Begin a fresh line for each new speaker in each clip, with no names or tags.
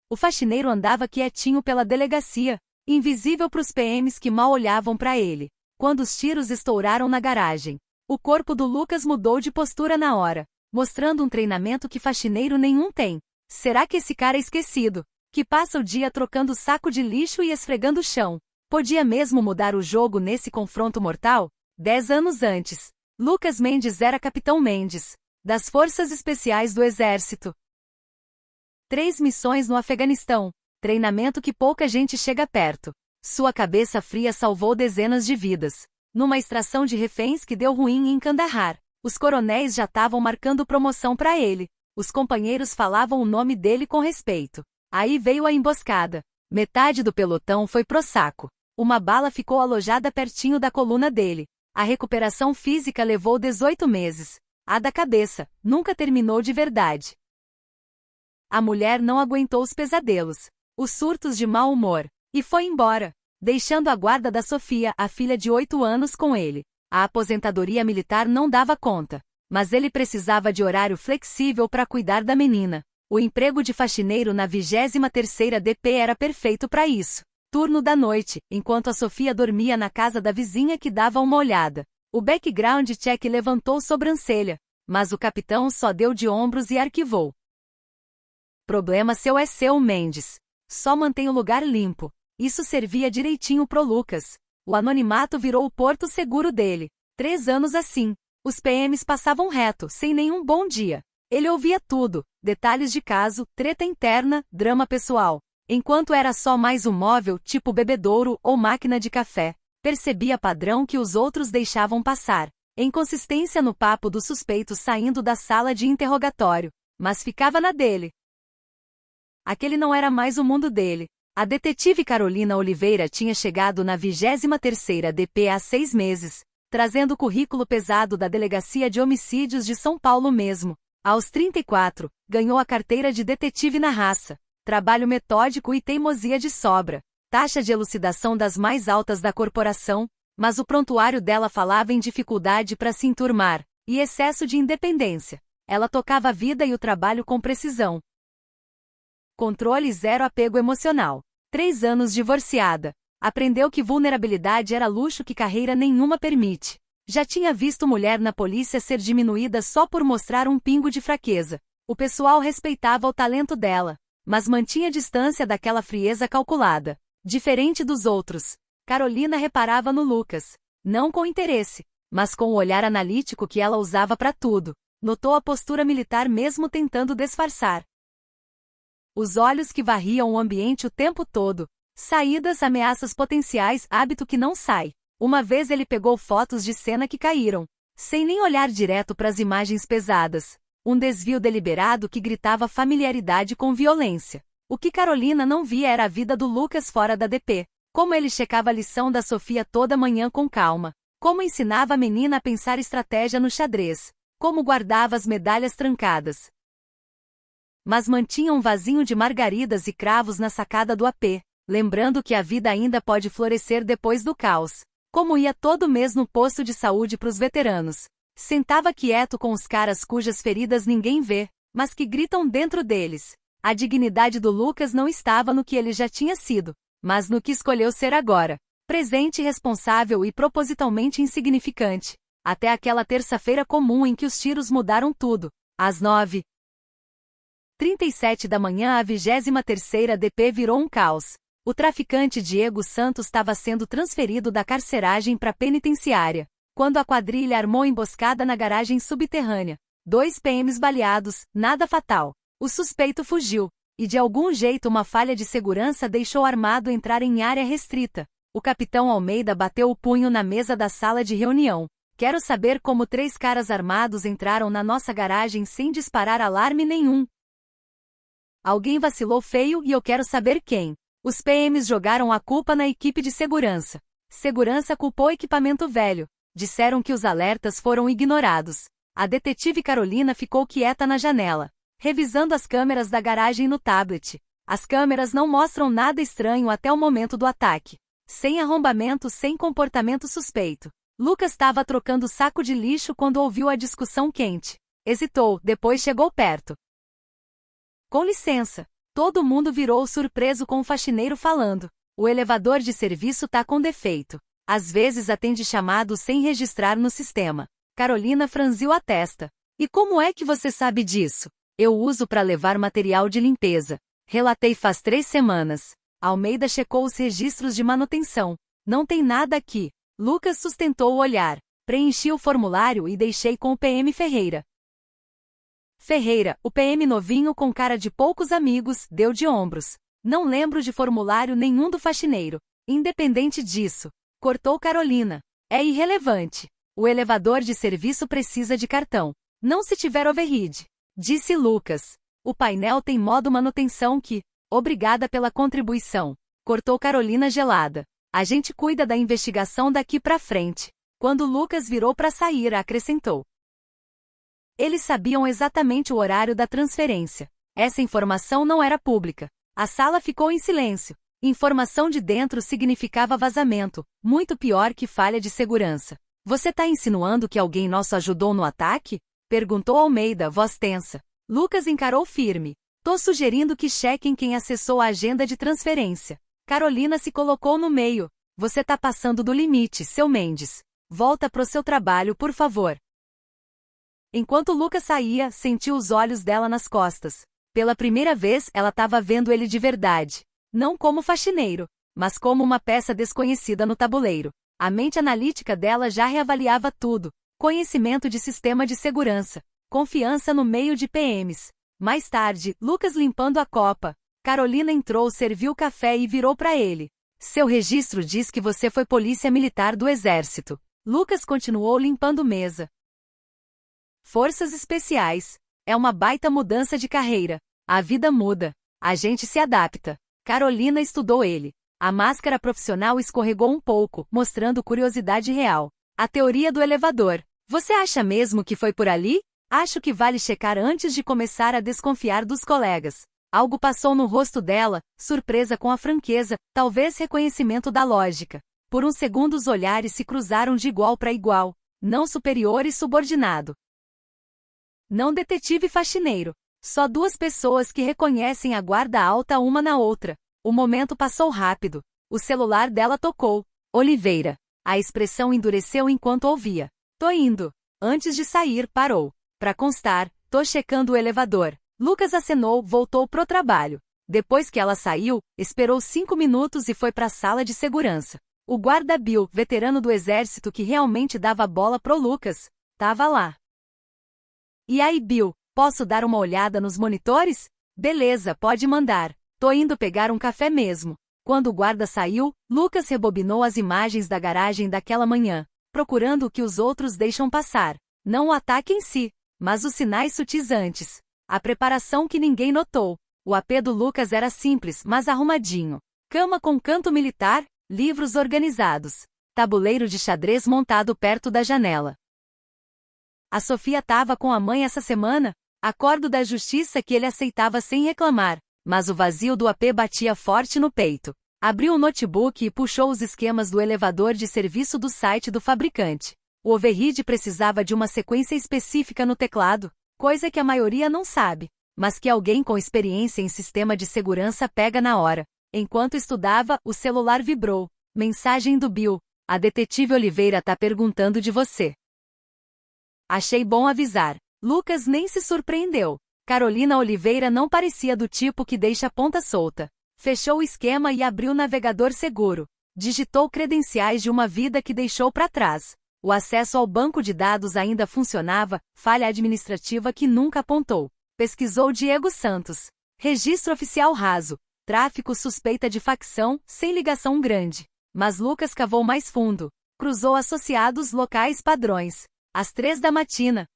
O faxineiro andava quietinho pela delegacia, invisível para os PMs que mal olhavam para ele. Quando os tiros estouraram na garagem, o corpo do Lucas mudou de postura na hora, mostrando um treinamento que faxineiro nenhum tem. Será que esse cara é esquecido, que passa o dia trocando saco de lixo e esfregando o chão, podia mesmo mudar o jogo nesse confronto mortal? 10 anos antes, Lucas Mendes era Capitão Mendes, das Forças Especiais do Exército. 3 missões no Afeganistão, treinamento que pouca gente chega perto. Sua cabeça fria salvou dezenas de vidas. Numa extração de reféns que deu ruim em Kandahar, os coronéis já estavam marcando promoção para ele. Os companheiros falavam o nome dele com respeito. Aí veio a emboscada. Metade do pelotão foi pro saco. Uma bala ficou alojada pertinho da coluna dele. A recuperação física levou 18 meses. A da cabeça nunca terminou de verdade. A mulher não aguentou os pesadelos, os surtos de mau humor, e foi embora, deixando a guarda da Sofia, a filha de 8 anos, com ele. A aposentadoria militar não dava conta, mas ele precisava de horário flexível para cuidar da menina. O emprego de faxineiro na 23ª DP era perfeito para isso. Turno da noite, enquanto a Sofia dormia na casa da vizinha que dava uma olhada. O background check levantou sobrancelha, mas o capitão só deu de ombros e arquivou. Problema seu é seu, Mendes. Só mantém o lugar limpo. Isso servia direitinho pro Lucas. O anonimato virou o porto seguro dele. 3 anos assim. Os PMs passavam reto, sem nenhum bom dia. Ele ouvia tudo, detalhes de caso, treta interna, drama pessoal. Enquanto era só mais um móvel tipo bebedouro ou máquina de café, percebia padrão que os outros deixavam passar. Inconsistência no papo dos suspeitos saindo da sala de interrogatório. Mas ficava na dele. Aquele não era mais o mundo dele. A detetive Carolina Oliveira tinha chegado na 23ª DP há 6 meses, trazendo o currículo pesado da Delegacia de Homicídios de São Paulo mesmo. Aos 34, ganhou a carteira de detetive na raça. Trabalho metódico e teimosia de sobra. Taxa de elucidação das mais altas da corporação, mas o prontuário dela falava em dificuldade para se enturmar, e excesso de independência. Ela tocava a vida e o trabalho com precisão. Controle zero apego emocional. 3 anos divorciada. Aprendeu que vulnerabilidade era luxo que carreira nenhuma permite. Já tinha visto mulher na polícia ser diminuída só por mostrar um pingo de fraqueza. O pessoal respeitava o talento dela, mas mantinha distância daquela frieza calculada. Diferente dos outros, Carolina reparava no Lucas. Não com interesse, mas com o olhar analítico que ela usava para tudo. Notou a postura militar mesmo tentando disfarçar. Os olhos que varriam o ambiente o tempo todo. Saídas, ameaças potenciais, hábito que não sai. Uma vez ele pegou fotos de cena que caíram, sem nem olhar direto para as imagens pesadas. Um desvio deliberado que gritava familiaridade com violência. O que Carolina não via era a vida do Lucas fora da DP. Como ele checava a lição da Sofia toda manhã com calma. Como ensinava a menina a pensar estratégia no xadrez. Como guardava as medalhas trancadas. Mas mantinha um vasinho de margaridas e cravos na sacada do AP, lembrando que a vida ainda pode florescer depois do caos. Como ia todo mês no posto de saúde para os veteranos. Sentava quieto com os caras cujas feridas ninguém vê, mas que gritam dentro deles. A dignidade do Lucas não estava no que ele já tinha sido, mas no que escolheu ser agora. Presente, responsável e propositalmente insignificante. Até aquela terça-feira comum em que os tiros mudaram tudo. Às 9h37 da manhã, a 23ª DP virou um caos. O traficante Diego Santos estava sendo transferido da carceragem para a penitenciária, quando a quadrilha armou emboscada na garagem subterrânea. 2 PMs baleados, nada fatal. O suspeito fugiu, e de algum jeito uma falha de segurança deixou o armado entrar em área restrita. O capitão Almeida bateu o punho na mesa da sala de reunião. Quero saber como 3 caras armados entraram na nossa garagem sem disparar alarme nenhum. Alguém vacilou feio e eu quero saber quem. Os PMs jogaram a culpa na equipe de segurança. Segurança culpou equipamento velho. Disseram que os alertas foram ignorados. A detetive Carolina ficou quieta na janela, revisando as câmeras da garagem no tablet. As câmeras não mostram nada estranho até o momento do ataque. Sem arrombamento, sem comportamento suspeito. Lucas estava trocando saco de lixo quando ouviu a discussão quente. Hesitou, depois chegou perto. Com licença, Todo mundo virou surpreso com o faxineiro falando: o elevador de serviço tá com defeito. Às vezes atende chamados sem registrar no sistema. Carolina franziu a testa. E como é que você sabe disso? Eu uso para levar material de limpeza. Relatei faz 3 semanas. Almeida checou os registros de manutenção. Não tem nada aqui. Lucas sustentou o olhar. Preenchi o formulário e deixei com o PM Ferreira. Ferreira, o PM novinho com cara de poucos amigos, deu de ombros. Não lembro de formulário nenhum do faxineiro. Independente disso. Cortou Carolina. É irrelevante. O elevador de serviço precisa de cartão. Não se tiver overhead. Disse Lucas. O painel tem modo manutenção que... Obrigada pela contribuição. Cortou Carolina gelada. A gente cuida da investigação daqui pra frente. Quando Lucas virou para sair, acrescentou. Eles sabiam exatamente o horário da transferência. Essa informação não era pública. A sala ficou em silêncio. Informação de dentro significava vazamento, muito pior que falha de segurança. Você tá insinuando que alguém nosso ajudou no ataque? Perguntou Almeida, voz tensa. Lucas encarou firme. Tô sugerindo que chequem quem acessou a agenda de transferência. Carolina se colocou no meio. Você tá passando do limite, seu Mendes. Volta pro seu trabalho, por favor. Enquanto Lucas saía, sentiu os olhos dela nas costas. Pela primeira vez, ela estava vendo ele de verdade. Não como faxineiro, mas como uma peça desconhecida no tabuleiro. A mente analítica dela já reavaliava tudo. Conhecimento de sistema de segurança. Confiança no meio de PMs. Mais tarde, Lucas limpando a copa. Carolina entrou, serviu café e virou para ele. Seu registro diz que você foi polícia militar do Exército. Lucas continuou limpando mesa. Forças especiais. É uma baita mudança de carreira. A vida muda. A gente se adapta. Carolina estudou ele. A máscara profissional escorregou um pouco, mostrando curiosidade real. A teoria do elevador. Você acha mesmo que foi por ali? Acho que vale checar antes de começar a desconfiar dos colegas. Algo passou no rosto dela, surpresa com a franqueza, talvez reconhecimento da lógica. Por um segundo os olhares se cruzaram de igual para igual. Não superior e subordinado. Não detetive e faxineiro. Só 2 pessoas que reconhecem a guarda alta uma na outra. O momento passou rápido. O celular dela tocou. Oliveira. A expressão endureceu enquanto ouvia. Tô indo. Antes de sair, parou. Pra constar, tô checando o elevador. Lucas acenou, voltou pro trabalho. Depois que ela saiu, esperou 5 minutos e foi pra sala de segurança. O guarda Bill, veterano do exército que realmente dava bola pro Lucas, tava lá. E aí, Bill, posso dar uma olhada nos monitores? Beleza, pode mandar. Tô indo pegar um café mesmo. Quando o guarda saiu, Lucas rebobinou as imagens da garagem daquela manhã, procurando o que os outros deixam passar. Não o ataque em si, mas os sinais sutis antes. A preparação que ninguém notou. O AP do Lucas era simples, mas arrumadinho. Cama com canto militar, livros organizados. Tabuleiro de xadrez montado perto da janela. A Sofia tava com a mãe essa semana? Acordo da justiça que ele aceitava sem reclamar, mas o vazio do AP batia forte no peito. Abriu o notebook e puxou os esquemas do elevador de serviço do site do fabricante. O override precisava de uma sequência específica no teclado, coisa que a maioria não sabe, mas que alguém com experiência em sistema de segurança pega na hora. Enquanto estudava, o celular vibrou. Mensagem do Bill. A detetive Oliveira tá perguntando de você. Achei bom avisar. Lucas nem se surpreendeu. Carolina Oliveira não parecia do tipo que deixa a ponta solta. Fechou o esquema e abriu o navegador seguro. Digitou credenciais de uma vida que deixou para trás. O acesso ao banco de dados ainda funcionava, falha administrativa que nunca apontou. Pesquisou Diego Santos. Registro oficial raso. Tráfico suspeita de facção, sem ligação grande. Mas Lucas cavou mais fundo. Cruzou associados locais padrões. Às 3 da matina.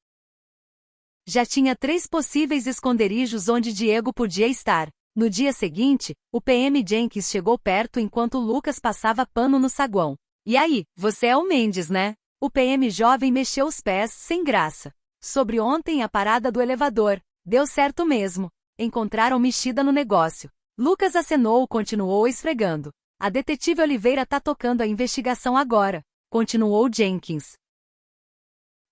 Já tinha 3 possíveis esconderijos onde Diego podia estar. No dia seguinte, o PM Jenkins chegou perto enquanto Lucas passava pano no saguão. E aí, você é o Mendes, né? O PM jovem mexeu os pés, sem graça. Sobre ontem a parada do elevador. Deu certo mesmo. Encontraram mexida no negócio. Lucas acenou e continuou esfregando. A detetive Oliveira tá tocando a investigação agora. Continuou Jenkins.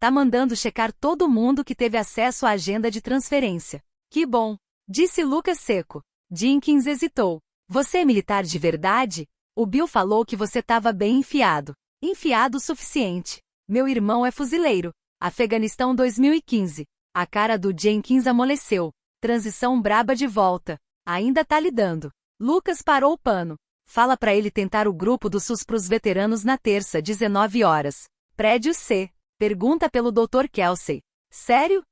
Tá mandando checar todo mundo que teve acesso à agenda de transferência. Que bom, disse Lucas seco. Jenkins hesitou. Você é militar de verdade? O Bill falou que você estava bem enfiado. Enfiado o suficiente. Meu irmão é fuzileiro. Afeganistão 2015. A cara do Jenkins amoleceu. Transição braba de volta. Ainda tá lidando. Lucas parou o pano. Fala pra ele tentar o grupo do SUS pros veteranos na terça, 19 horas. Prédio C. Pergunta pelo Dr. Kelsey. Sério?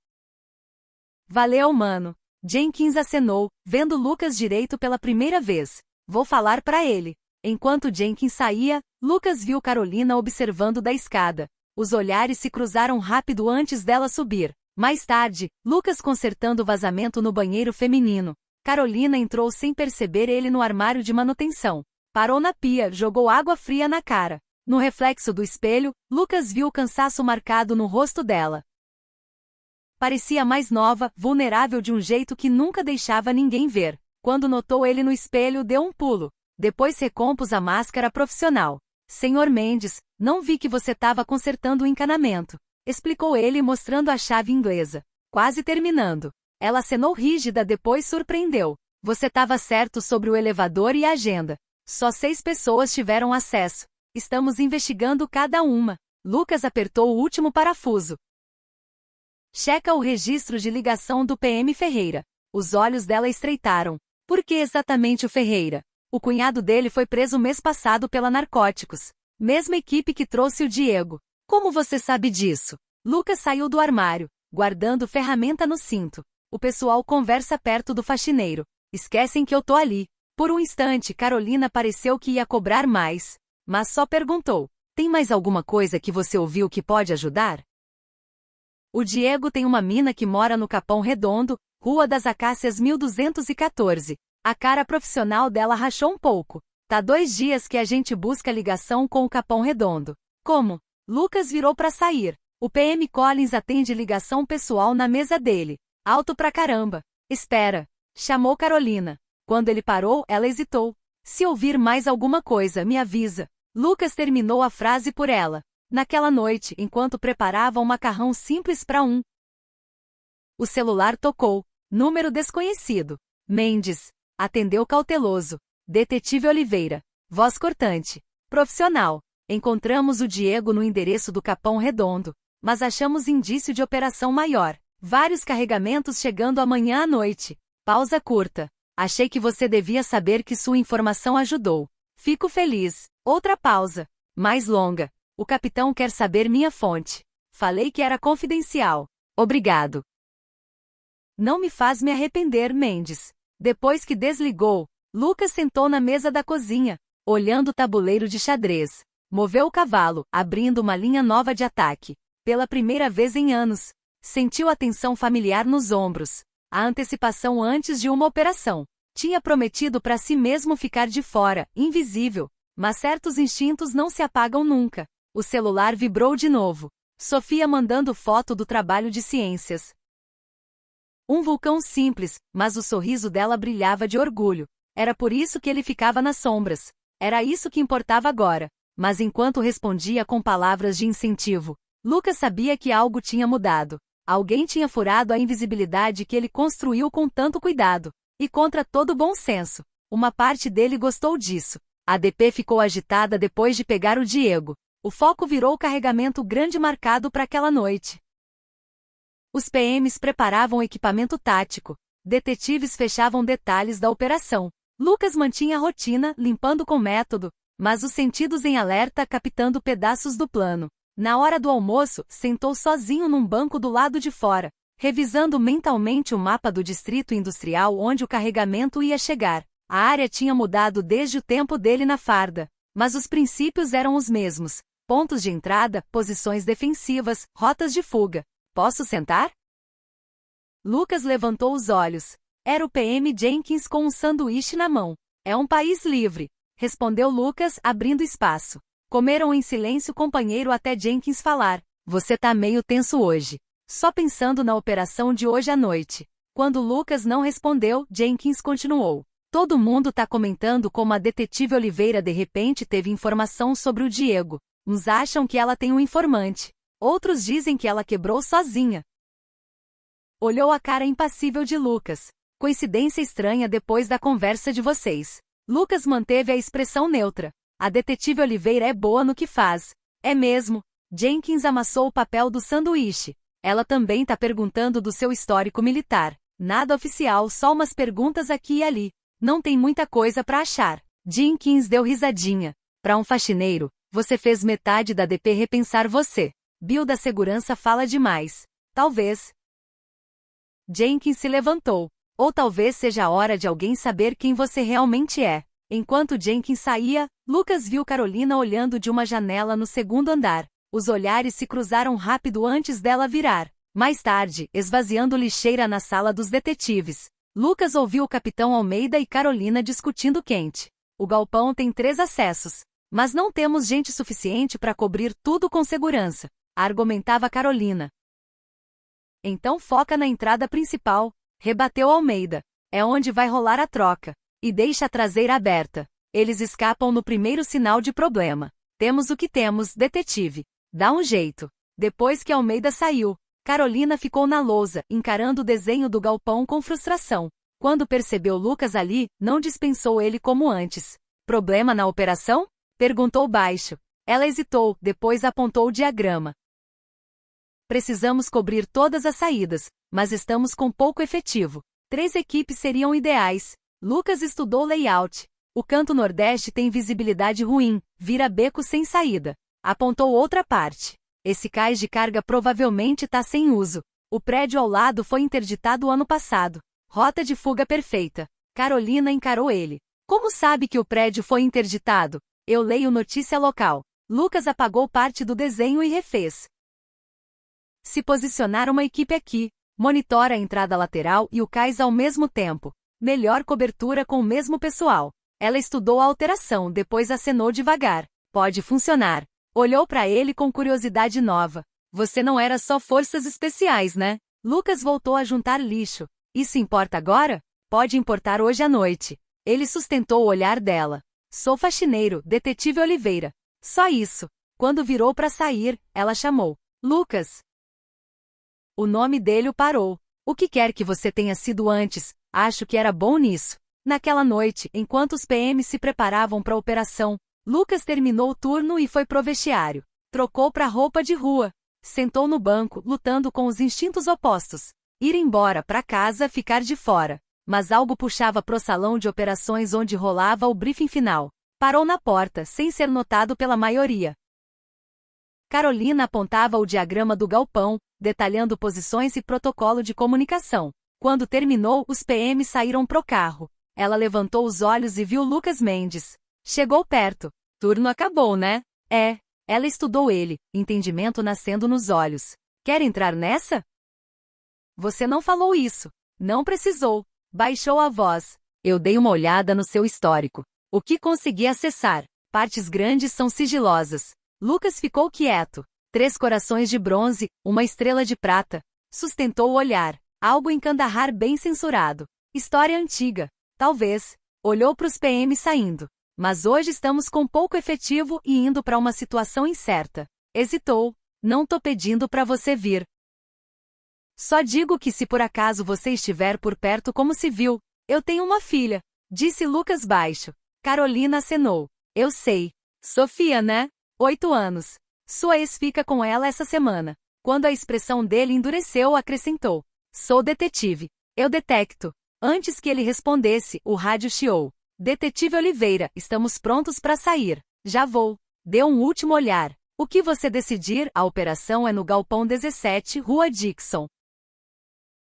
Valeu, mano. Jenkins acenou, vendo Lucas direito pela primeira vez. Vou falar pra ele. Enquanto Jenkins saía, Lucas viu Carolina observando da escada. Os olhares se cruzaram rápido antes dela subir. Mais tarde, Lucas consertando o vazamento no banheiro feminino. Carolina entrou sem perceber ele no armário de manutenção. Parou na pia, jogou água fria na cara. No reflexo do espelho, Lucas viu o cansaço marcado no rosto dela. Parecia mais nova, vulnerável de um jeito que nunca deixava ninguém ver. Quando notou ele no espelho, deu um pulo. Depois recompôs a máscara profissional. Senhor Mendes, não vi que você estava consertando o encanamento. Explicou ele mostrando a chave inglesa. Quase terminando. Ela acenou rígida, depois surpreendeu. Você estava certo sobre o elevador e a agenda. Só 6 pessoas tiveram acesso. Estamos investigando cada uma. Lucas apertou o último parafuso. Checa o registro de ligação do PM Ferreira. Os olhos dela estreitaram. Por que exatamente o Ferreira? O cunhado dele foi preso mês passado pela narcóticos. Mesma equipe que trouxe o Diego. Como você sabe disso? Lucas saiu do armário, guardando ferramenta no cinto. O pessoal conversa perto do faxineiro. Esquecem que eu tô ali. Por um instante, Carolina pareceu que ia cobrar mais. Mas só perguntou. Tem mais alguma coisa que você ouviu que pode ajudar? O Diego tem uma mina que mora no Capão Redondo, Rua das Acácias 1214. A cara profissional dela rachou um pouco. Tá 2 dias que a gente busca ligação com o Capão Redondo. Como? Lucas virou pra sair. O PM Collins atende ligação pessoal na mesa dele. Alto pra caramba. Espera. Chamou Carolina. Quando ele parou, ela hesitou. Se ouvir mais alguma coisa, me avisa. Lucas terminou a frase por ela. Naquela noite, enquanto preparava um macarrão simples para um. O celular tocou. Número desconhecido. Mendes. Atendeu cauteloso. Detetive Oliveira. Voz cortante. Profissional. Encontramos o Diego no endereço do Capão Redondo. Mas achamos indício de operação maior. Vários carregamentos chegando amanhã à noite. Pausa curta. Achei que você devia saber que sua informação ajudou. Fico feliz. Outra pausa. Mais longa. O capitão quer saber minha fonte. Falei que era confidencial. Obrigado. Não me faz me arrepender, Mendes. Depois que desligou, Lucas sentou na mesa da cozinha, olhando o tabuleiro de xadrez. Moveu o cavalo, abrindo uma linha nova de ataque. Pela primeira vez em anos, sentiu a tensão familiar nos ombros. A antecipação antes de uma operação. Tinha prometido para si mesmo ficar de fora, invisível. Mas certos instintos não se apagam nunca. O celular vibrou de novo. Sofia mandando foto do trabalho de ciências. Um vulcão simples, mas o sorriso dela brilhava de orgulho. Era por isso que ele ficava nas sombras. Era isso que importava agora. Mas enquanto respondia com palavras de incentivo, Lucas sabia que algo tinha mudado. Alguém tinha furado a invisibilidade que ele construiu com tanto cuidado. E contra todo bom senso. Uma parte dele gostou disso. A DP ficou agitada depois de pegar o Diego. O foco virou o carregamento grande marcado para aquela noite. Os PMs preparavam equipamento tático. Detetives fechavam detalhes da operação. Lucas mantinha a rotina, limpando com método, mas os sentidos em alerta captando pedaços do plano. Na hora do almoço, sentou sozinho num banco do lado de fora, revisando mentalmente o mapa do distrito industrial onde o carregamento ia chegar. A área tinha mudado desde o tempo dele na farda, mas os princípios eram os mesmos. Pontos de entrada, posições defensivas, rotas de fuga. Posso sentar? Lucas levantou os olhos. Era o PM Jenkins com um sanduíche na mão. É um país livre, respondeu Lucas, abrindo espaço. Comeram em silêncio companheiro até Jenkins falar. Você tá meio tenso hoje. Só pensando na operação de hoje à noite. Quando Lucas não respondeu, Jenkins continuou. Todo mundo tá comentando como a detetive Oliveira de repente teve informação sobre o Diego. Uns acham que ela tem um informante. Outros dizem que ela quebrou sozinha. Olhou a cara impassível de Lucas. Coincidência estranha depois da conversa de vocês. Lucas manteve a expressão neutra. A detetive Oliveira é boa no que faz. É mesmo. Jenkins amassou o papel do sanduíche. Ela também tá perguntando do seu histórico militar. Nada oficial, só umas perguntas aqui e ali. Não tem muita coisa pra achar. Jenkins deu risadinha. Pra um faxineiro, você fez metade da DP repensar você. Bill da segurança fala demais. Talvez. Jenkins se levantou. Ou talvez seja a hora de alguém saber quem você realmente é. Enquanto Jenkins saía, Lucas viu Carolina olhando de uma janela no segundo andar. Os olhares se cruzaram rápido antes dela virar. Mais tarde, esvaziando lixeira na sala dos detetives, Lucas ouviu o capitão Almeida e Carolina discutindo quente. O galpão tem 3 acessos. Mas não temos gente suficiente para cobrir tudo com segurança, argumentava Carolina. Então foca na entrada principal, rebateu Almeida. É onde vai rolar a troca. E deixa a traseira aberta. Eles escapam no primeiro sinal de problema. Temos o que temos, detetive. Dá um jeito. Depois que Almeida saiu, Carolina ficou na lousa, encarando o desenho do galpão com frustração. Quando percebeu Lucas ali, não dispensou ele como antes. Problema na operação? Perguntou baixo. Ela hesitou, depois apontou o diagrama. Precisamos cobrir todas as saídas, mas estamos com pouco efetivo. 3 equipes seriam ideais. Lucas estudou layout. O canto nordeste tem visibilidade ruim, vira beco sem saída. Apontou outra parte. Esse cais de carga provavelmente está sem uso. O prédio ao lado foi interditado ano passado. Rota de fuga perfeita. Carolina encarou ele. Como sabe que o prédio foi interditado? Eu leio notícia local. Lucas apagou parte do desenho e refez. Se posicionar uma equipe aqui, monitora a entrada lateral e o cais ao mesmo tempo. Melhor cobertura com o mesmo pessoal. Ela estudou a alteração, depois acenou devagar. Pode funcionar. Olhou para ele com curiosidade nova. Você não era só forças especiais, né? Lucas voltou a juntar lixo. Isso importa agora? Pode importar hoje à noite. Ele sustentou o olhar dela. Sou faxineiro, detetive Oliveira. Só isso. Quando virou para sair, ela chamou. Lucas. O nome dele o parou. O que quer que você tenha sido antes, acho que era bom nisso. Naquela noite, enquanto os PMs se preparavam para a operação, Lucas terminou o turno e foi pro vestiário. Trocou para roupa de rua. Sentou no banco, lutando com os instintos opostos. Ir embora para casa, ficar de fora. Mas algo puxava pro salão de operações onde rolava o briefing final. Parou na porta, sem ser notado pela maioria. Carolina apontava o diagrama do galpão, detalhando posições e protocolo de comunicação. Quando terminou, os PMs saíram pro carro. Ela levantou os olhos e viu Lucas Mendes. Chegou perto. Turno acabou, né? É. Ela estudou ele, entendimento nascendo nos olhos. Quer entrar nessa? Você não falou isso. Não precisou. Baixou a voz. Eu dei uma olhada no seu histórico. O que consegui acessar? Partes grandes são sigilosas. Lucas ficou quieto. 3 corações de bronze, uma estrela de prata. Sustentou o olhar. Algo em Kandahar bem censurado. História antiga. Talvez. Olhou para os PMs saindo. Mas hoje estamos com pouco efetivo e indo para uma situação incerta. Hesitou. Não tô pedindo para você vir. Só digo que se por acaso você estiver por perto como civil, eu tenho uma filha, disse Lucas baixo. Carolina acenou. Eu sei. Sofia, né? 8 anos. Sua ex fica com ela essa semana. Quando a expressão dele endureceu, acrescentou. Sou detetive. Eu detecto. Antes que ele respondesse, o rádio chiou. Detetive Oliveira, estamos prontos para sair. Já vou. Deu um último olhar. O que você decidir, a operação é no Galpão 17, Rua Dixon.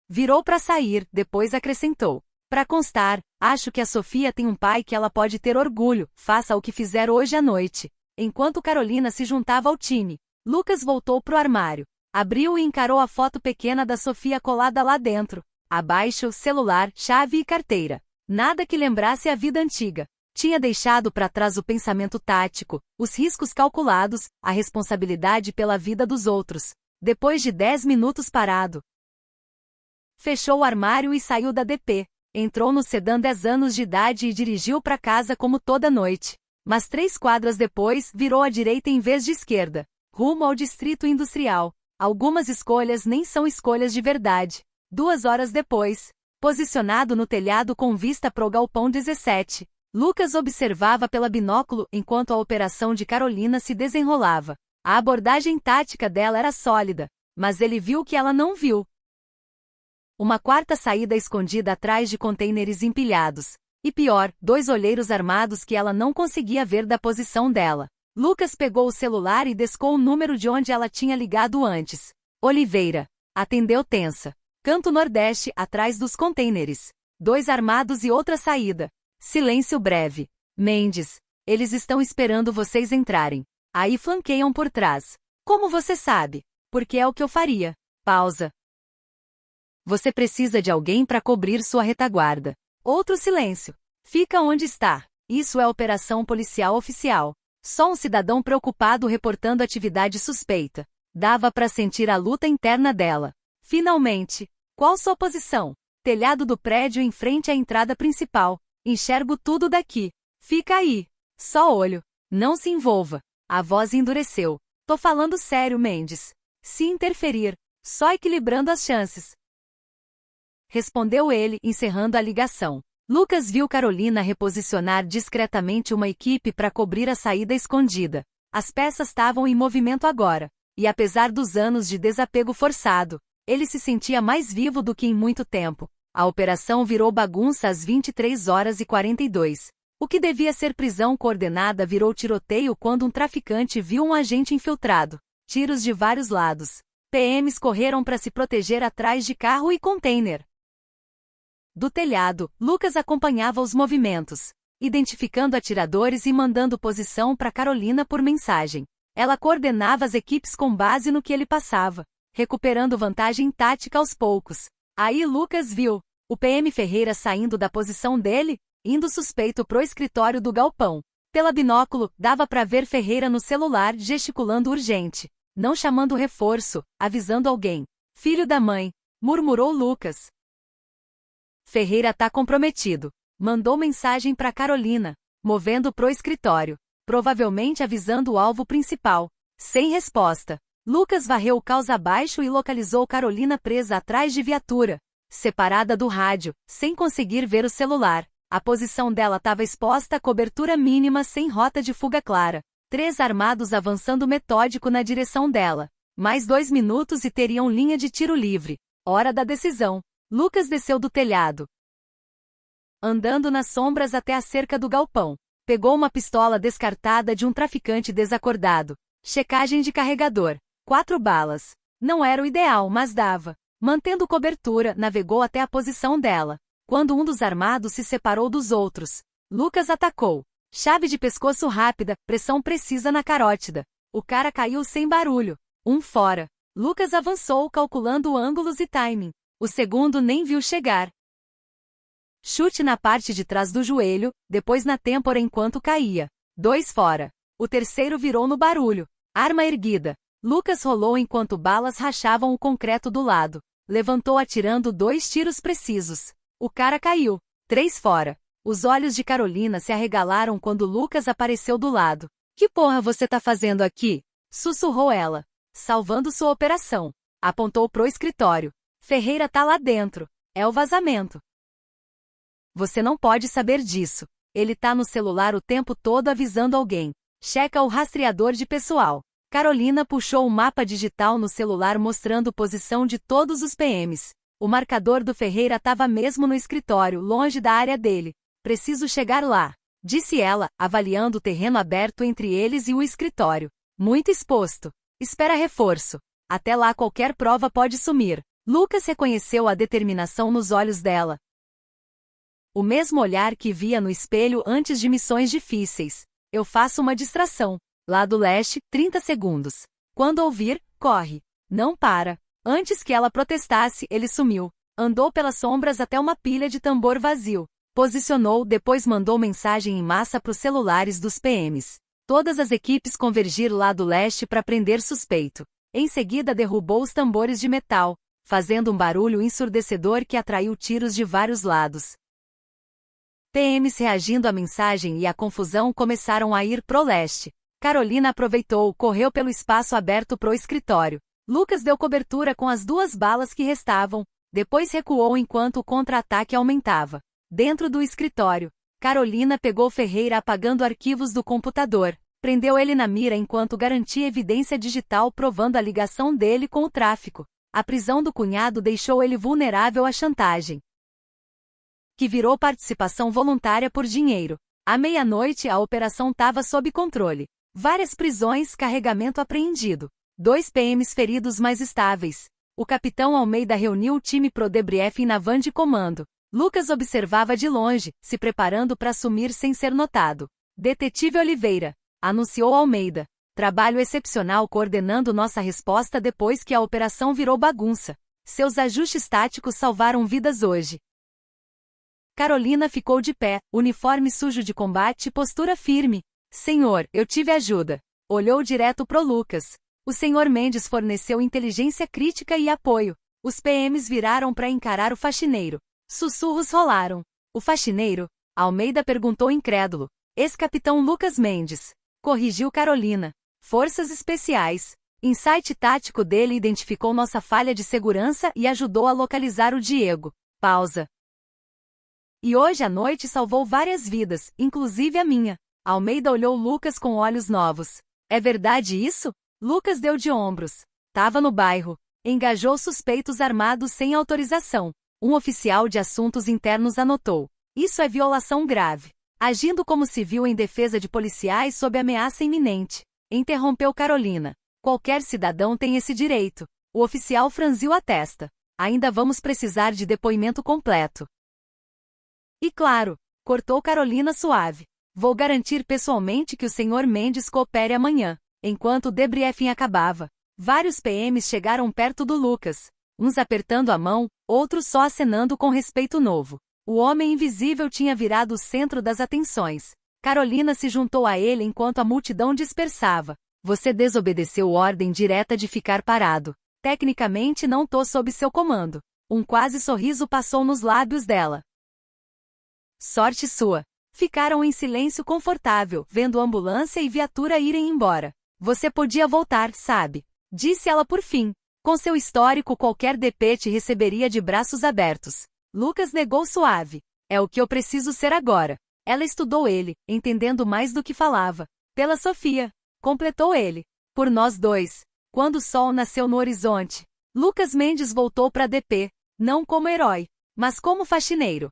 Virou para sair, depois acrescentou. Para constar, acho que a Sofia tem um pai que ela pode ter orgulho, faça o que fizer hoje à noite. Enquanto Carolina se juntava ao time, Lucas voltou pro armário. Abriu e encarou a foto pequena da Sofia colada lá dentro. Abaixo, celular, chave e carteira. Nada que lembrasse a vida antiga. Tinha deixado para trás o pensamento tático, os riscos calculados, a responsabilidade pela vida dos outros. Depois de 10 minutos parado, fechou o armário e saiu da DP. Entrou no sedã 10 anos de idade e dirigiu para casa como toda noite. Mas 3 quadras depois, virou à direita em vez de esquerda. Rumo ao distrito industrial. Algumas escolhas nem são escolhas de verdade. 2 horas depois, posicionado no telhado com vista pro galpão 17. Lucas observava pela binóculo enquanto a operação de Carolina se desenrolava. A abordagem tática dela era sólida, mas ele viu o que ela não viu. Uma quarta saída escondida atrás de contêineres empilhados. E pior, 2 olheiros armados que ela não conseguia ver da posição dela. Lucas pegou o celular e descou o número de onde ela tinha ligado antes. Oliveira. Atendeu tensa. Canto Nordeste, atrás dos contêineres. 2 armados e outra saída. Silêncio breve. Mendes. Eles estão esperando vocês entrarem. Aí flanqueiam por trás. Como você sabe? Porque é o que eu faria. Pausa. Você precisa de alguém para cobrir sua retaguarda. Outro silêncio. Fica onde está. Isso é operação policial oficial. Só um cidadão preocupado reportando atividade suspeita. Dava para sentir a luta interna dela. Finalmente. Qual sua posição? Telhado do prédio em frente à entrada principal. Enxergo tudo daqui. Fica aí. Só olho. Não se envolva. A voz endureceu. Tô falando sério, Mendes. Se interferir, só equilibrando as chances. Respondeu ele, encerrando a ligação. Lucas viu Carolina reposicionar discretamente uma equipe para cobrir a saída escondida. As peças estavam em movimento agora. E apesar dos anos de desapego forçado, ele se sentia mais vivo do que em muito tempo. A operação virou bagunça às 23h42. O que devia ser prisão coordenada virou tiroteio quando um traficante viu um agente infiltrado. Tiros de vários lados. PMs correram para se proteger atrás de carro e container. Do telhado, Lucas acompanhava os movimentos, identificando atiradores e mandando posição para Carolina por mensagem. Ela coordenava as equipes com base no que ele passava, recuperando vantagem tática aos poucos. Aí Lucas viu o PM Ferreira saindo da posição dele, indo suspeito pro escritório do galpão. Pela binóculo, dava para ver Ferreira no celular gesticulando urgente, não chamando reforço, avisando alguém. Filho da mãe, murmurou Lucas. Ferreira tá comprometido. Mandou mensagem para Carolina, movendo pro escritório, provavelmente avisando o alvo principal. Sem resposta. Lucas varreu o caos abaixo e localizou Carolina presa atrás de viatura, separada do rádio, sem conseguir ver o celular. A posição dela estava exposta à cobertura mínima sem rota de fuga clara. 3 armados avançando metódico na direção dela. Mais 2 minutos e teriam linha de tiro livre. Hora da decisão. Lucas desceu do telhado, andando nas sombras até a cerca do galpão. Pegou uma pistola descartada de um traficante desacordado. Checagem de carregador. 4 balas. Não era o ideal, mas dava. Mantendo cobertura, navegou até a posição dela. Quando um dos armados se separou dos outros, Lucas atacou. Chave de pescoço rápida, pressão precisa na carótida. O cara caiu sem barulho. Um fora. Lucas avançou calculando ângulos e timing. O segundo nem viu chegar. Chute na parte de trás do joelho, depois na têmpora enquanto caía. 2 fora. O terceiro virou no barulho. Arma erguida. Lucas rolou enquanto balas rachavam o concreto do lado. Levantou atirando 2 tiros precisos. O cara caiu. 3 fora. Os olhos de Carolina se arregalaram quando Lucas apareceu do lado. Que porra você tá fazendo aqui? Sussurrou ela, salvando sua operação. Apontou pro escritório. Ferreira tá lá dentro. É o vazamento. Você não pode saber disso. Ele tá no celular o tempo todo avisando alguém. Checa o rastreador de pessoal. Carolina puxou um mapa digital no celular mostrando posição de todos os PMs. O marcador do Ferreira estava mesmo no escritório, longe da área dele. Preciso chegar lá, disse ela, avaliando o terreno aberto entre eles e o escritório. Muito exposto. Espera reforço. Até lá qualquer prova pode sumir. Lucas reconheceu a determinação nos olhos dela. O mesmo olhar que via no espelho antes de missões difíceis. Eu faço uma distração. Lado leste, 30 segundos. Quando ouvir, corre. Não para. Antes que ela protestasse, ele sumiu. Andou pelas sombras até uma pilha de tambor vazio. Posicionou, depois mandou mensagem em massa para os celulares dos PMs. Todas as equipes convergir lado leste para prender suspeito. Em seguida derrubou os tambores de metal, fazendo um barulho ensurdecedor que atraiu tiros de vários lados. PMs reagindo à mensagem e à confusão começaram a ir pro leste. Carolina aproveitou, correu pelo espaço aberto pro escritório. Lucas deu cobertura com as 2 balas que restavam. Depois recuou enquanto o contra-ataque aumentava. Dentro do escritório, Carolina pegou Ferreira apagando arquivos do computador. Prendeu ele na mira enquanto garantia evidência digital provando a ligação dele com o tráfico. A prisão do cunhado deixou ele vulnerável à chantagem, que virou participação voluntária por dinheiro. À meia-noite a operação estava sob controle. Várias prisões, carregamento apreendido. 2 PMs feridos mais estáveis. O capitão Almeida reuniu o time pro debriefing na van de comando. Lucas observava de longe, se preparando para assumir sem ser notado. Detetive Oliveira, anunciou Almeida. Trabalho excepcional coordenando nossa resposta depois que a operação virou bagunça. Seus ajustes táticos salvaram vidas hoje. Carolina ficou de pé, uniforme sujo de combate e postura firme. Senhor, eu tive ajuda. Olhou direto pro Lucas. O senhor Mendes forneceu inteligência crítica e apoio. Os PMs viraram para encarar o faxineiro. Sussurros rolaram. O faxineiro? Almeida perguntou incrédulo. Ex-capitão Lucas Mendes. Corrigiu Carolina. Forças especiais. Insight tático dele identificou nossa falha de segurança e ajudou a localizar o Diego. Pausa. E hoje à noite salvou várias vidas, inclusive a minha. Almeida olhou Lucas com olhos novos. É verdade isso? Lucas deu de ombros. Tava no bairro. Engajou suspeitos armados sem autorização. Um oficial de assuntos internos anotou. Isso é violação grave. Agindo como civil em defesa de policiais sob ameaça iminente. Interrompeu Carolina. Qualquer cidadão tem esse direito. O oficial franziu a testa. Ainda vamos precisar de depoimento completo. E claro, cortou Carolina suave. Vou garantir pessoalmente que o senhor Mendes coopere amanhã. Enquanto o debriefing acabava, vários PMs chegaram perto do Lucas. Uns apertando a mão, outros só acenando com respeito novo. O homem invisível tinha virado o centro das atenções. Carolina se juntou a ele enquanto a multidão dispersava. Você desobedeceu ordem direta de ficar parado. Tecnicamente não tô sob seu comando. Um quase sorriso passou nos lábios dela. Sorte sua. Ficaram em silêncio confortável, vendo ambulância e viatura irem embora. Você podia voltar, sabe? Disse ela por fim. Com seu histórico qualquer DP te receberia de braços abertos. Lucas negou suave. É o que eu preciso ser agora. Ela estudou ele, entendendo mais do que falava. Pela Sofia. Completou ele. Por nós dois. Quando o sol nasceu no horizonte. Lucas Mendes voltou para DP. Não como herói, mas como faxineiro.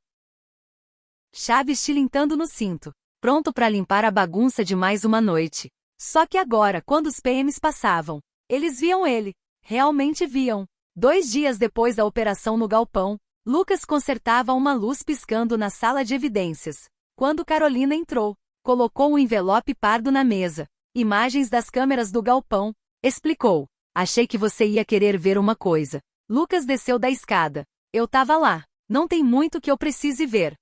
Chaves tilintando no cinto. Pronto para limpar a bagunça de mais uma noite. Só que agora, quando os PMs passavam, eles viam ele. Realmente viam. 2 dias depois da operação no galpão, Lucas consertava uma luz piscando na sala de evidências. Quando Carolina entrou, colocou um envelope pardo na mesa. Imagens das câmeras do galpão. Explicou. Achei que você ia querer ver uma coisa. Lucas desceu da escada. Eu tava lá. Não tem muito que eu precise ver.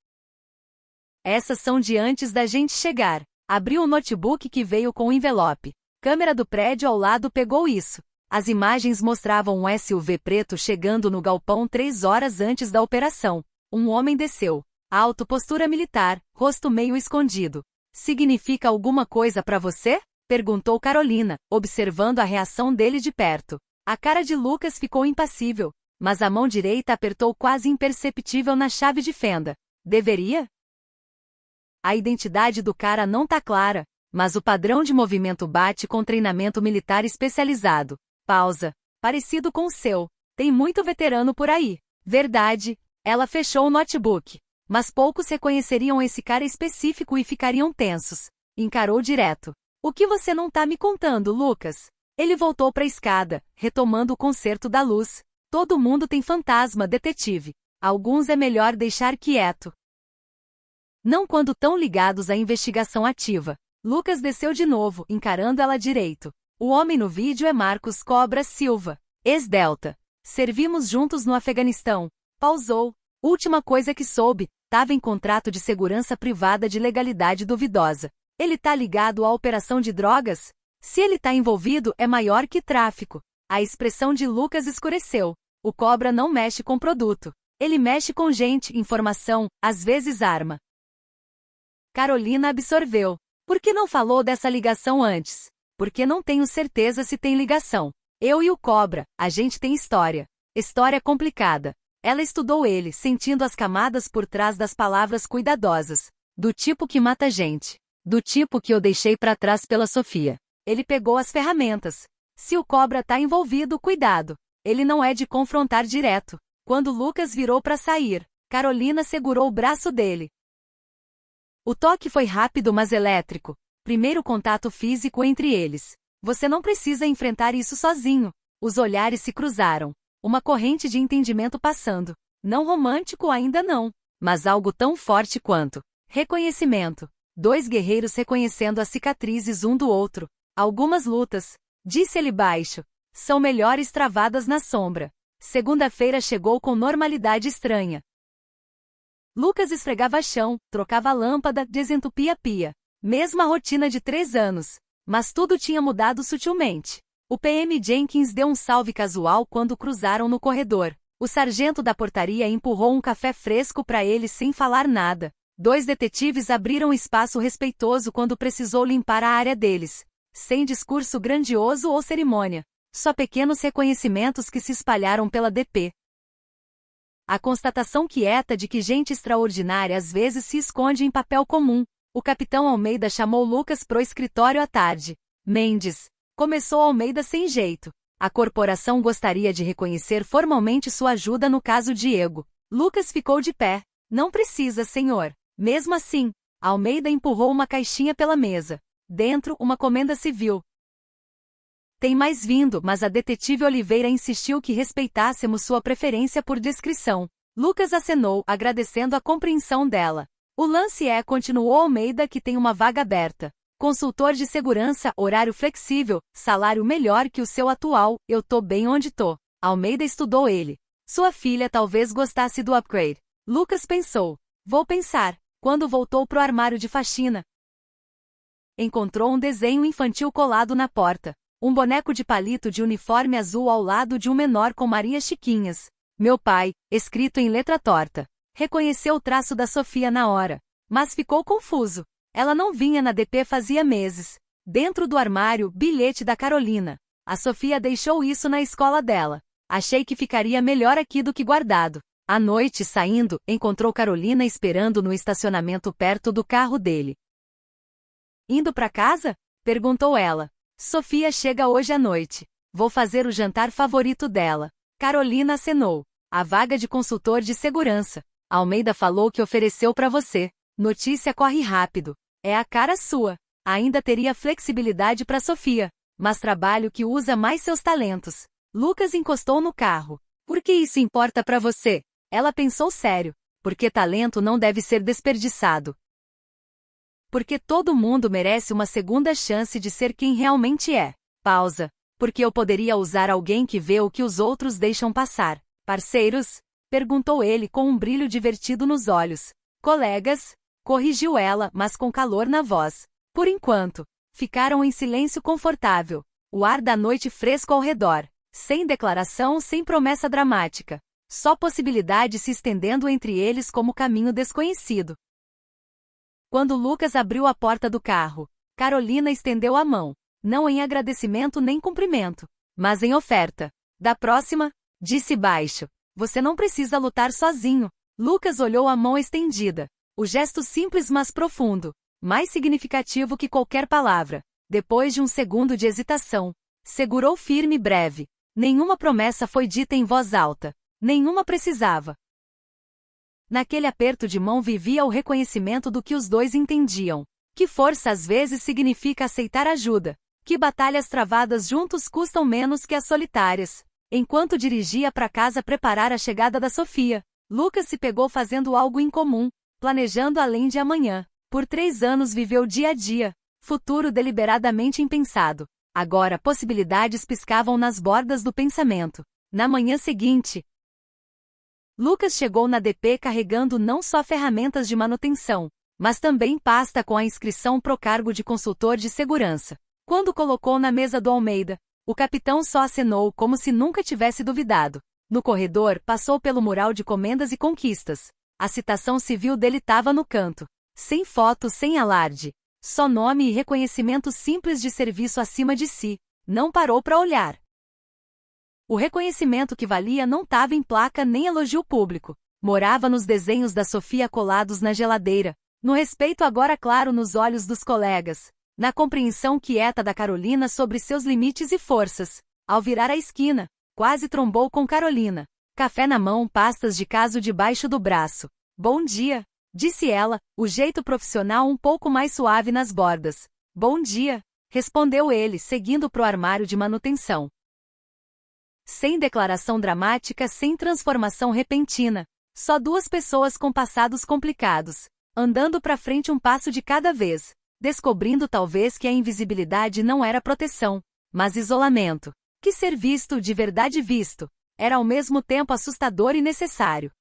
Essas são de antes da gente chegar. Abriu o notebook que veio com o envelope. Câmera do prédio ao lado pegou isso. As imagens mostravam um SUV preto chegando no galpão 3 horas antes da operação. Um homem desceu. Alto, postura militar, rosto meio escondido. Significa alguma coisa pra você? Perguntou Carolina, observando a reação dele de perto. A cara de Lucas ficou impassível, mas a mão direita apertou quase imperceptível na chave de fenda. Deveria? A identidade do cara não tá clara, mas o padrão de movimento bate com treinamento militar especializado. Pausa. Parecido com o seu. Tem muito veterano por aí. Verdade. Ela fechou o notebook. Mas poucos reconheceriam esse cara específico e ficariam tensos. Encarou direto. O que você não tá me contando, Lucas? Ele voltou pra escada, retomando o conserto da luz. Todo mundo tem fantasma, detetive. Alguns é melhor deixar quieto. Não quando tão ligados à investigação ativa. Lucas desceu de novo, encarando ela direito. O homem no vídeo é Marcos Cobra Silva, ex-Delta. Servimos juntos no Afeganistão. Pausou. Última coisa que soube, tava em contrato de segurança privada de legalidade duvidosa. Ele tá ligado à operação de drogas? Se ele tá envolvido, é maior que tráfico. A expressão de Lucas escureceu. O Cobra não mexe com produto. Ele mexe com gente, informação, às vezes arma. Carolina absorveu. Por que não falou dessa ligação antes? Porque não tenho certeza se tem ligação. Eu e o Cobra, a gente tem história. História complicada. Ela estudou ele, sentindo as camadas por trás das palavras cuidadosas. Do tipo que mata gente. Do tipo que eu deixei pra trás pela Sofia. Ele pegou as ferramentas. Se o cobra tá envolvido, cuidado. Ele não é de confrontar direto. Quando Lucas virou pra sair, Carolina segurou o braço dele. O toque foi rápido, mas elétrico. Primeiro contato físico entre eles. Você não precisa enfrentar isso sozinho. Os olhares se cruzaram. Uma corrente de entendimento passando. Não romântico ainda não, mas algo tão forte quanto reconhecimento. Dois guerreiros reconhecendo as cicatrizes um do outro. Algumas lutas, disse ele baixo, são melhores travadas na sombra. Segunda-feira chegou com normalidade estranha. Lucas esfregava chão, trocava lâmpada, desentupia a pia. Mesma rotina de 3 anos. Mas tudo tinha mudado sutilmente. O PM Jenkins deu um salve casual quando cruzaram no corredor. O sargento da portaria empurrou um café fresco para ele sem falar nada. 2 detetives abriram espaço respeitoso quando precisou limpar a área deles. Sem discurso grandioso ou cerimônia. Só pequenos reconhecimentos que se espalharam pela DP. A constatação quieta de que gente extraordinária às vezes se esconde em papel comum. O capitão Almeida chamou Lucas pro escritório à tarde. Mendes. Começou Almeida sem jeito. A corporação gostaria de reconhecer formalmente sua ajuda no caso Diego. Lucas ficou de pé. Não precisa, senhor. Mesmo assim, Almeida empurrou uma caixinha pela mesa. Dentro, uma comenda civil. Tem mais vindo, mas a detetive Oliveira insistiu que respeitássemos sua preferência por discrição. Lucas acenou, agradecendo a compreensão dela. O lance é, continuou Almeida, que tem uma vaga aberta. Consultor de segurança, horário flexível, salário melhor que o seu atual, eu tô bem onde tô. Almeida estudou ele. Sua filha talvez gostasse do upgrade. Lucas pensou. Vou pensar. Quando voltou pro armário de faxina, encontrou um desenho infantil colado na porta. Um boneco de palito de uniforme azul ao lado de um menor com Maria Chiquinhas. Meu pai, escrito em letra torta. Reconheceu o traço da Sofia na hora. Mas ficou confuso. Ela não vinha na DP fazia meses. Dentro do armário, bilhete da Carolina. A Sofia deixou isso na escola dela. Achei que ficaria melhor aqui do que guardado. À noite, saindo, encontrou Carolina esperando no estacionamento perto do carro dele. Indo pra casa? Perguntou ela. Sofia chega hoje à noite. Vou fazer o jantar favorito dela. Carolina acenou. A vaga de consultor de segurança. Almeida falou que ofereceu pra você. Notícia corre rápido. É a cara sua. Ainda teria flexibilidade pra Sofia. Mas trabalho que usa mais seus talentos. Lucas encostou no carro. Por que isso importa pra você? Ela pensou sério. Porque talento não deve ser desperdiçado. Porque todo mundo merece uma segunda chance de ser quem realmente é. Pausa. Porque eu poderia usar alguém que vê o que os outros deixam passar. Parceiros? Perguntou ele com um brilho divertido nos olhos. Colegas? Corrigiu ela, mas com calor na voz. Por enquanto. Ficaram em silêncio confortável. O ar da noite fresco ao redor. Sem declaração, sem promessa dramática. Só possibilidade se estendendo entre eles como caminho desconhecido. Quando Lucas abriu a porta do carro, Carolina estendeu a mão. Não em agradecimento nem cumprimento, mas em oferta. Da próxima, disse baixo. Você não precisa lutar sozinho. Lucas olhou a mão estendida. O gesto simples mas profundo. Mais significativo que qualquer palavra. Depois de um segundo de hesitação, segurou firme e breve. Nenhuma promessa foi dita em voz alta. Nenhuma precisava. Naquele aperto de mão vivia o reconhecimento do que os dois entendiam. Que força às vezes significa aceitar ajuda. Que batalhas travadas juntos custam menos que as solitárias. Enquanto dirigia para casa preparar a chegada da Sofia, Lucas se pegou fazendo algo incomum, planejando além de amanhã. Por 3 anos viveu dia a dia, futuro deliberadamente impensado. Agora possibilidades piscavam nas bordas do pensamento. Na manhã seguinte, Lucas chegou na DP carregando não só ferramentas de manutenção, mas também pasta com a inscrição pro cargo de consultor de segurança. Quando colocou na mesa do Almeida, o capitão só acenou como se nunca tivesse duvidado. No corredor, passou pelo mural de comendas e conquistas. A citação civil dele estava no canto. Sem foto, sem alarde. Só nome e reconhecimento simples de serviço acima de si. Não parou para olhar. O reconhecimento que valia não estava em placa nem elogio público. Morava nos desenhos da Sofia colados na geladeira, no respeito agora claro nos olhos dos colegas, na compreensão quieta da Carolina sobre seus limites e forças. Ao virar a esquina, quase trombou com Carolina. Café na mão, pastas de caso debaixo do braço. Bom dia, disse ela, o jeito profissional um pouco mais suave nas bordas. Bom dia, respondeu ele, seguindo pro armário de manutenção. Sem declaração dramática, sem transformação repentina. Só duas pessoas com passados complicados, andando pra frente um passo de cada vez, descobrindo talvez que a invisibilidade não era proteção, mas isolamento. Que ser visto, de verdade visto, era ao mesmo tempo assustador e necessário.